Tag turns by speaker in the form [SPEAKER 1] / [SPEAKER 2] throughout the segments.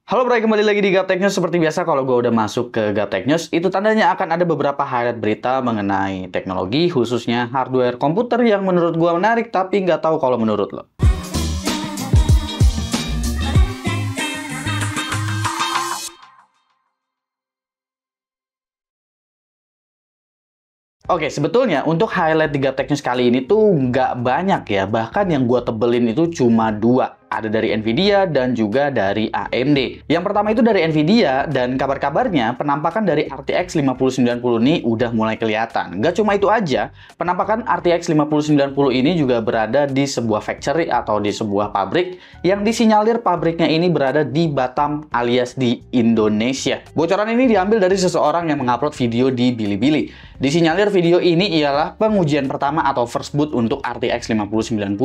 [SPEAKER 1] Halo bro, kembali lagi di Gaptek News. Seperti biasa kalau gue udah masuk ke Gaptek News, itu tandanya akan ada beberapa highlight berita mengenai teknologi, khususnya hardware komputer yang menurut gue menarik, tapi nggak tahu kalau menurut lo. Oke, sebetulnya untuk highlight di Gaptek News kali ini tuh nggak banyak ya. Bahkan yang gue tebelin itu cuma dua. Ada dari Nvidia dan juga dari AMD. Yang pertama itu dari Nvidia, dan kabar-kabarnya penampakan dari RTX 5090 ini udah mulai kelihatan. Nggak cuma itu aja, penampakan RTX 5090 ini juga berada di sebuah factory atau di sebuah pabrik yang disinyalir pabriknya ini berada di Batam alias di Indonesia. Bocoran ini diambil dari seseorang yang mengupload video di Bilibili. Disinyalir video ini ialah pengujian pertama atau first boot untuk RTX 5090.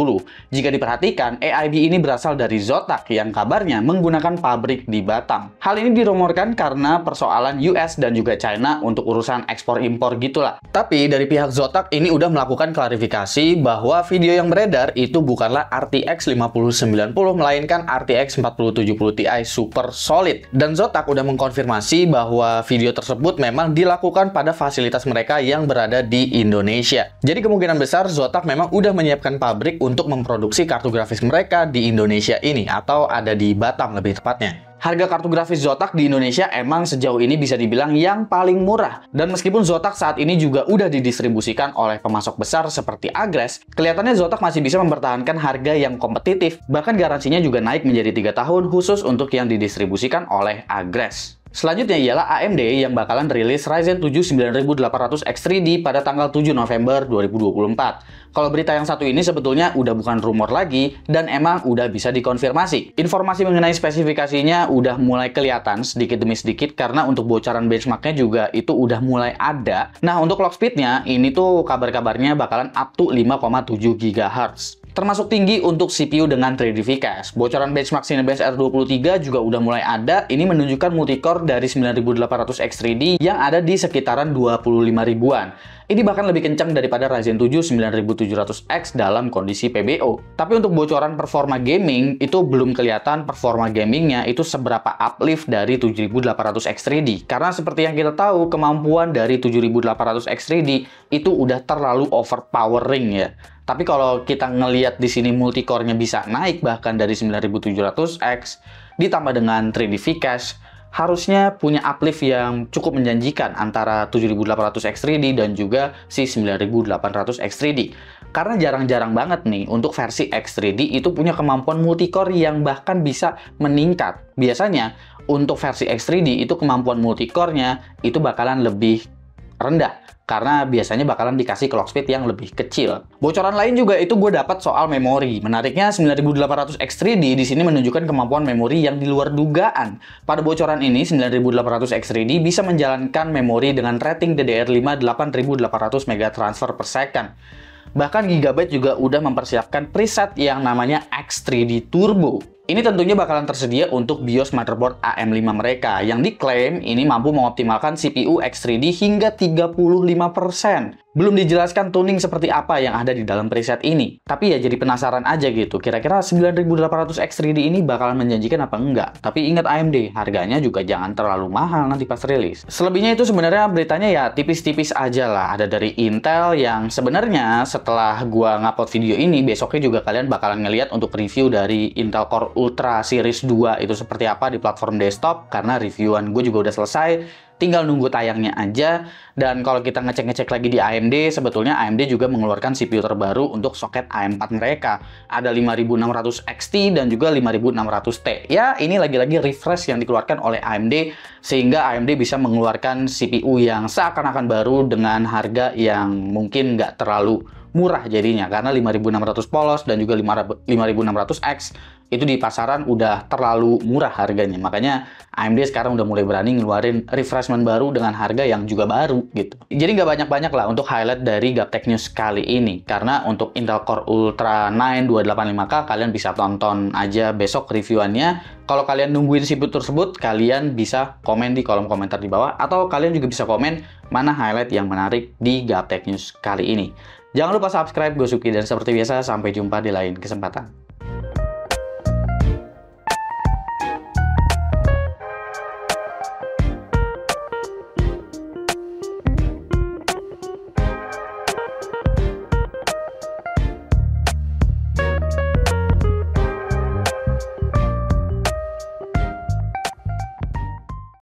[SPEAKER 1] Jika diperhatikan, AIB ini berasal dari Zotac yang kabarnya menggunakan pabrik di Batam. Hal ini dirumorkan karena persoalan US dan juga China untuk urusan ekspor-impor gitulah. Tapi dari pihak Zotac ini udah melakukan klarifikasi bahwa video yang beredar itu bukanlah RTX 5090 melainkan RTX 4070 Ti Super Solid. Dan Zotac udah mengkonfirmasi bahwa video tersebut memang dilakukan pada fasilitas mereka yang berada di Indonesia. Jadi kemungkinan besar Zotac memang udah menyiapkan pabrik untuk memproduksi kartu grafis mereka di Indonesia ini, atau ada di Batam lebih tepatnya. Harga kartu grafis Zotac di Indonesia emang sejauh ini bisa dibilang yang paling murah. Dan meskipun Zotac saat ini juga udah didistribusikan oleh pemasok besar seperti Agres, kelihatannya Zotac masih bisa mempertahankan harga yang kompetitif. Bahkan garansinya juga naik menjadi 3 tahun khusus untuk yang didistribusikan oleh Agres. Selanjutnya ialah AMD yang bakalan rilis Ryzen 7 9800X3D pada tanggal 7 November 2024. Kalau berita yang satu ini sebetulnya udah bukan rumor lagi dan emang udah bisa dikonfirmasi. Informasi mengenai spesifikasinya udah mulai kelihatan sedikit demi sedikit karena untuk bocoran benchmarknya juga itu udah mulai ada. Nah, untuk clock speednya ini tuh kabar-kabarnya bakalan up to 5,7 GHz. Termasuk tinggi untuk CPU dengan 3D V-Cache. Bocoran benchmark Cinebench R23 juga udah mulai ada. Ini menunjukkan multicore dari 9800X3D yang ada di sekitaran 25 ribuan. Ini bahkan lebih kencang daripada Ryzen 7 9700X dalam kondisi PBO. Tapi untuk bocoran performa gaming, itu belum kelihatan performa gamingnya itu seberapa uplift dari 7800X3D. Karena seperti yang kita tahu, kemampuan dari 7800X3D itu udah terlalu overpowering ya. Tapi kalau kita ngelihat di sini multicore-nya bisa naik bahkan dari 9700X ditambah dengan 3D V-Cache, harusnya punya uplift yang cukup menjanjikan antara 7800X3D dan juga si 9800X3D. Karena jarang-jarang banget nih untuk versi X3D itu punya kemampuan multicore yang bahkan bisa meningkat. Biasanya untuk versi X3D itu kemampuan multicore-nya itu bakalan lebih rendah. Karena biasanya bakalan dikasih clock speed yang lebih kecil. Bocoran lain juga itu gue dapat soal memori. Menariknya 9800X3D di sini menunjukkan kemampuan memori yang di luar dugaan. Pada bocoran ini 9800X3D bisa menjalankan memori dengan rating DDR5 8800 MB transfer per second. Bahkan Gigabyte juga udah mempersiapkan preset yang namanya X3D Turbo. Ini tentunya bakalan tersedia untuk BIOS motherboard AM5 mereka, yang diklaim ini mampu mengoptimalkan CPU X3D hingga 35%. Belum dijelaskan tuning seperti apa yang ada di dalam preset ini. Tapi ya jadi penasaran aja gitu, kira-kira 9800X3D ini bakalan menjanjikan apa enggak. Tapi ingat AMD, harganya juga jangan terlalu mahal nanti pas rilis. Selebihnya itu sebenarnya beritanya ya tipis-tipis aja lah. Ada dari Intel yang sebenarnya setelah gua ngupload video ini, besoknya juga kalian bakalan ngeliat untuk review dari Intel Core Ultra Series 2 itu seperti apa di platform desktop, karena reviewan gue juga udah selesai, tinggal nunggu tayangnya aja. Dan kalau kita ngecek-ngecek lagi di AMD, sebetulnya AMD juga mengeluarkan CPU terbaru untuk soket AM4 mereka. Ada 5600 XT dan juga 5600T. Ya, ini lagi-lagi refresh yang dikeluarkan oleh AMD, sehingga AMD bisa mengeluarkan CPU yang seakan-akan baru dengan harga yang mungkin nggak terlalu murah jadinya, karena 5600 polos dan juga 5600X itu di pasaran udah terlalu murah harganya. Makanya AMD sekarang udah mulai berani ngeluarin refreshment baru dengan harga yang juga baru gitu. Jadi nggak banyak-banyak lah untuk highlight dari Gaptek News kali ini. Karena untuk Intel Core Ultra 9 285K kalian bisa tonton aja besok reviewannya. Kalau kalian nungguin CPU tersebut, kalian bisa komen di kolom komentar di bawah. Atau kalian juga bisa komen mana highlight yang menarik di Gaptek News kali ini. Jangan lupa subscribe, gue Suki, dan seperti biasa sampai jumpa di lain kesempatan.